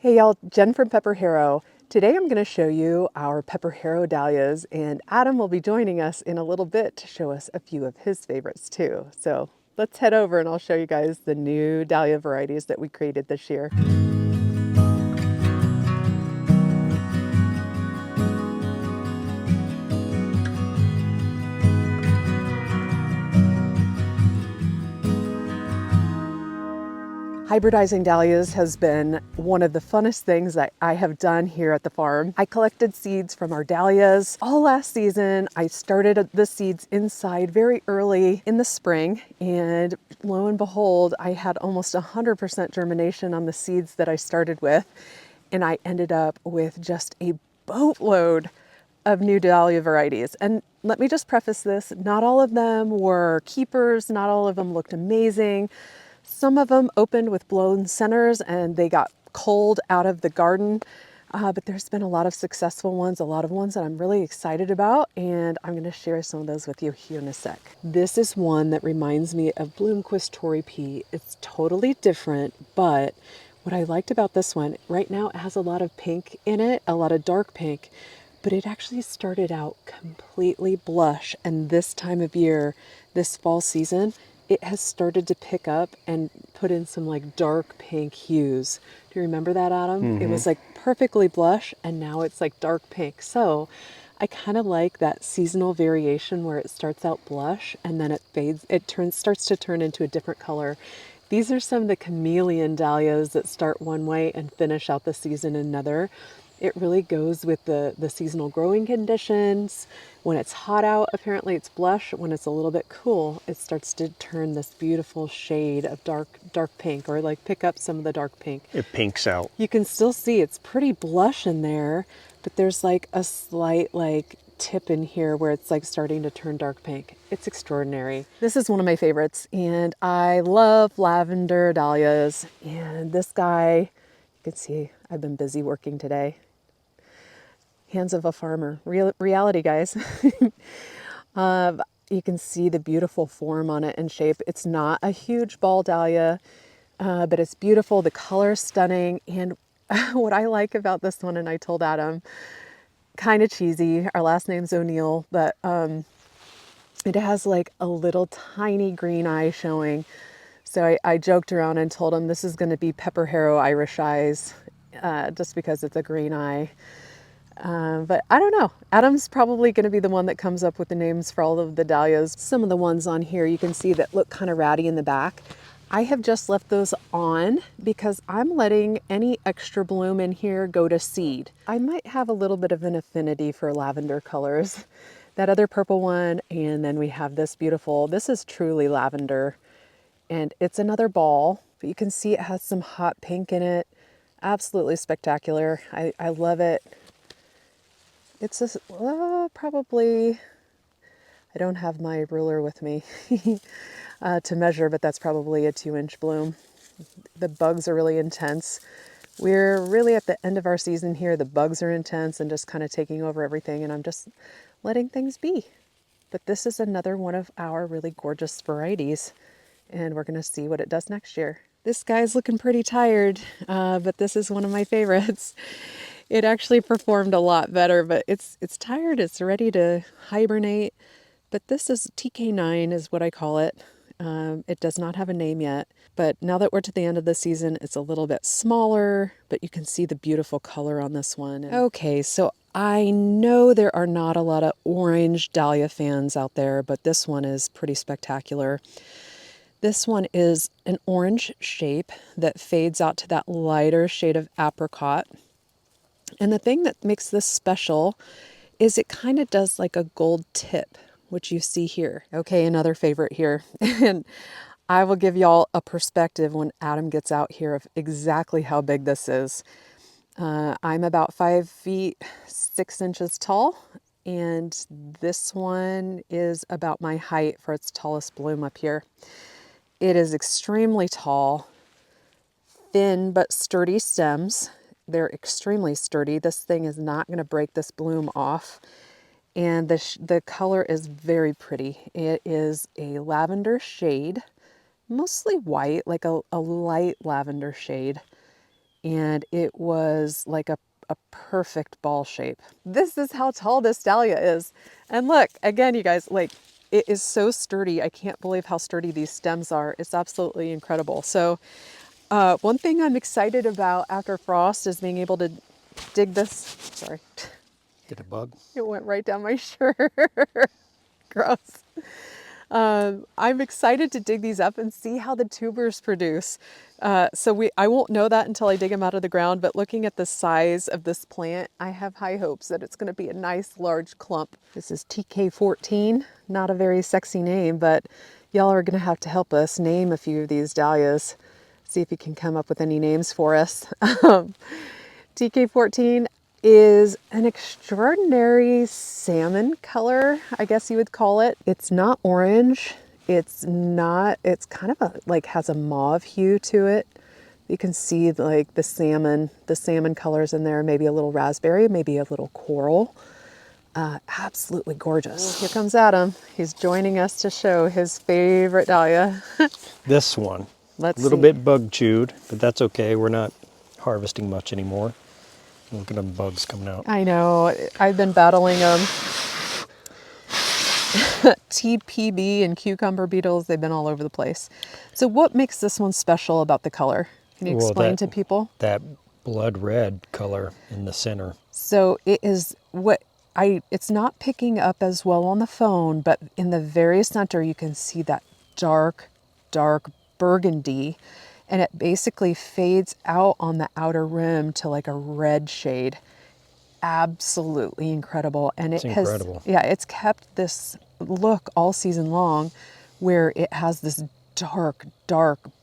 Hey y'all, Jen from PepperHarrow. Today I'm going to show you our PepperHarrow dahlias, and Adam will be joining us in a little bit to show us a few of his favorites too. So let's head over and I'll show you guys the new dahlia varieties that we created this year. Hybridizing dahlias has been one of the funnest things that I have done here at the farm. I collected seeds from our dahlias all last season. I started the seeds inside very early in the spring, and lo and behold, I had almost 100% germination on the seeds that I started with, and I ended up with just a boatload of new dahlia varieties. And let me just preface this, not all of them were keepers, not all of them looked amazing. Some of them opened with blown centers and they got culled out of the garden, but there's been a lot of successful ones, a lot of ones that I'm really excited about, and I'm going to share some of those with you here in a sec. This is one that reminds me of Bloomquist Tory Pea. It's totally different, but what I liked about this one, right now it has a lot of pink in it, a lot of dark pink, but it actually started out completely blush, and this time of year, this fall season, it has started to pick up and put in some like dark pink hues. Do you remember that, Adam? It was like perfectly blush and now it's like dark pink. So I kind of like that seasonal variation where it starts out blush and then it fades, starts to turn into a different color. These are some of the Chameleon dahlias that start one way and finish out the season another. It really goes with the seasonal growing conditions. When it's hot out, apparently it's blush. When it's a little bit cool, it starts to turn this beautiful shade of dark pink, or like pick up some of the dark pink. It pinks out. You can still see it's pretty blush in there, but there's like a slight like tip in here where it's like starting to turn dark pink. It's extraordinary. This is one of my favorites, and I love lavender dahlias. And this guy, you can see I've been busy working today. Hands of a farmer. Reality, guys. You can see the beautiful form on it and shape. It's not a huge ball dahlia, but it's beautiful. The color is stunning. And what I like about this one, and I told Adam, kind of cheesy, our last name's O'Neill, but it has like a little tiny green eye showing. So I joked around and told him this is going to be PepperHarrow Irish eyes, just because it's a green eye. But I don't know. Adam's probably going to be the one that comes up with the names for all of the dahlias. Some of the ones on here you can see that look kind of ratty in the back. I have just left those on because I'm letting any extra bloom in here go to seed. I might have a little bit of an affinity for lavender colors. That other purple one, and then we have this beautiful, this is truly lavender, and it's another ball, but you can see it has some hot pink in it. Absolutely spectacular. I love it. It's probably, I don't have my ruler with me to measure, but that's probably a 2-inch bloom. The bugs are really intense. We're really at the end of our season here. The bugs are intense and just kind of taking over everything, and I'm just letting things be. But this is another one of our really gorgeous varieties, and we're going to see what it does next year. This guy's looking pretty tired, but this is one of my favorites. It actually performed a lot better, but it's tired. It's ready to hibernate. But this is TK9 is what I call it. It does not have a name yet. But now that we're to the end of the season, it's a little bit smaller, but you can see the beautiful color on this one. Okay, so I know there are not a lot of orange dahlia fans out there, but this one is pretty spectacular. This one is an orange shape that fades out to that lighter shade of apricot. And the thing that makes this special is it kind of does like a gold tip, which you see here. Okay, another favorite here. And I will give y'all a perspective when Adam gets out here of exactly how big this is. I'm about 5 feet 6 inches tall, and this one is about my height for its tallest bloom up here. It is extremely tall, thin but sturdy stems. They're extremely sturdy. This thing is not going to break this bloom off. And the color is very pretty. It is a lavender shade, mostly white, like a light lavender shade. and it was like a perfect ball shape. This is how tall this dahlia is. And look, again, you guys, like, it is so sturdy. I can't believe how sturdy these stems are. It's absolutely incredible. So one thing I'm excited about after frost is being able to dig this. Sorry. Get a bug. It went right down my shirt. Gross. I'm excited to dig these up and see how the tubers produce. I won't know that until I dig them out of the ground, but looking at the size of this plant, I have high hopes that it's going to be a nice large clump. This is TK14, not a very sexy name, but y'all are going to have to help us name a few of these dahlias. See if you can come up with any names for us. TK14 is an extraordinary salmon color, I guess you would call it. It's not orange. It's kind of like has a mauve hue to it. You can see like the salmon colors in there, maybe a little raspberry, maybe a little coral. Absolutely gorgeous. Here comes Adam. He's joining us to show his favorite dahlia. This one. Let's see. A little bit bug chewed, but that's okay. We're not harvesting much anymore. Look at them bugs coming out. I know. I've been battling them. TPB and cucumber beetles, they've been all over the place. So what makes this one special about the color? Can you explain to people? That blood red color in the center. So it is it's not picking up as well on the phone, but in the very center you can see that dark burgundy, and it basically fades out on the outer rim to like a red shade. Absolutely incredible. And it's kept this look all season long, where it has this dark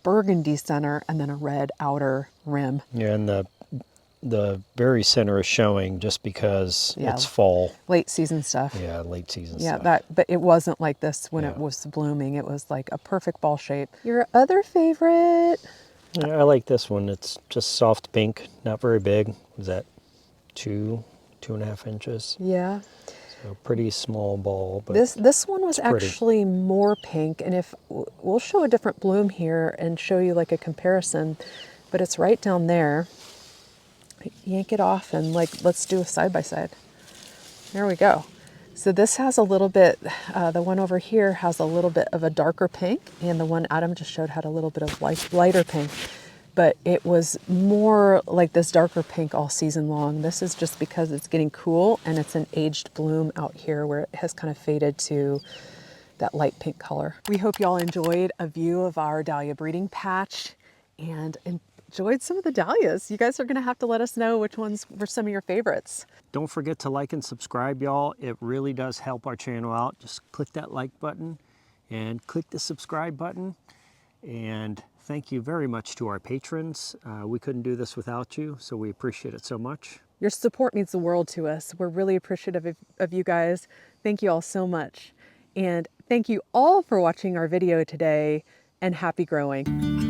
burgundy center and then a red outer rim. Yeah, and the very center is showing just because it's fall. Late season stuff. Yeah, late season stuff. Yeah, but it wasn't like this when it was blooming. It was like a perfect ball shape. Your other favorite? Yeah, I like this one. It's just soft pink, not very big. Is that 2.5 inches? Yeah. So pretty small ball. But this one was actually more pink, and if we'll show a different bloom here and show you like a comparison, but it's right down there. Yank it off and let's do a side by side. There we go. So this has a little bit, the one over here has a little bit of a darker pink, and the one Adam just showed had a little bit of lighter pink. But it was more like this darker pink all season long. This is just because it's getting cool and it's an aged bloom out here where it has kind of faded to that light pink color. We hope y'all enjoyed a view of our dahlia breeding patch and enjoyed some of the dahlias. You guys are gonna have to let us know which ones were some of your favorites. Don't forget to like and subscribe, y'all. It really does help our channel out. Just click that like button and click the subscribe button. And thank you very much to our patrons. We couldn't do this without you, so we appreciate it so much. Your support means the world to us. We're really appreciative of you guys. Thank you all so much. And thank you all for watching our video today, and happy growing.